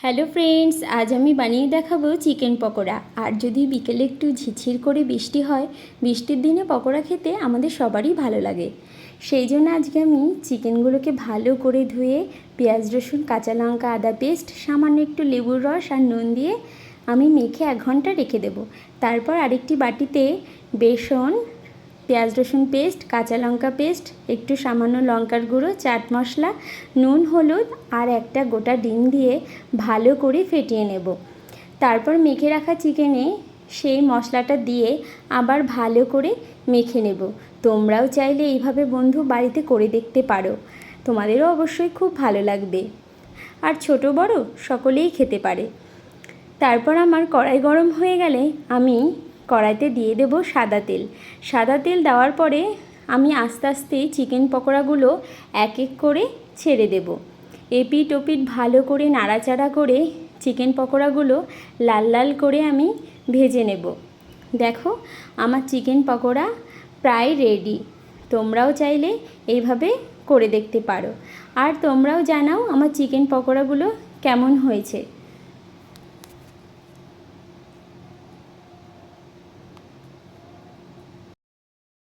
Hello friends, আজ আমি বানিয়ে দেখাবো চিকেন পকোড়া। আর যদি বিকেলে একটু ঝিরঝির করে বৃষ্টি হয়, বৃষ্টির দিনে পকোড়া খেতে আমাদের সবারই ভালো লাগে। সেই জন্য আজকে আমি চিকেনগুলোকে ভালো করে ধুয়ে পেঁয়াজ রসুন কাঁচা লঙ্কা আদা পেস্ট সামান্য একটু লেবুর রস আর নুন দিয়ে আমি মেখে 1 ঘন্টা রেখে দেবো। তারপর আরেকটি বাটিতে বেসন, পেঁয়াজ রসুন পেস্ট, কাঁচা লঙ্কা পেস্ট, একটু সামান্য লঙ্কার গুঁড়ো, চাট মশলা, নুন হলুদ আর একটা গোটা ডিম দিয়ে ভালো করে ফেটিয়ে নেব। তারপর মেখে রাখা চিকেনে সেই মশলাটা দিয়ে আবার ভালো করে মেখে নেব। তোমরাও চাইলে এইভাবে বন্ধু বাড়িতে করে দেখতে পারো, তোমাদেরও অবশ্যই খুব ভালো লাগবে। আর ছোট বড় সকলেই খেতে পারে। তারপর আমার কড়াই গরম হয়ে গেলে আমি কড়াইতে দিয়ে দেব সাদা তেল। সাদা তেল দেওয়ার পরে আমি আস্তে আস্তে চিকেন পকোড়াগুলো এক এক করে ছেড়ে দেব। এপিট ওপিট ভালো করে নাড়াচাড়া করে চিকেন পকোড়াগুলো লাল লাল করে আমি ভেজে নেব। দেখো, আমার চিকেন পকোড়া প্রায় রেডি। তোমরাও চাইলে এইভাবে করে দেখতে পারো। আর তোমরাও জানাও আমার চিকেন পকোড়াগুলো কেমন হয়েছে।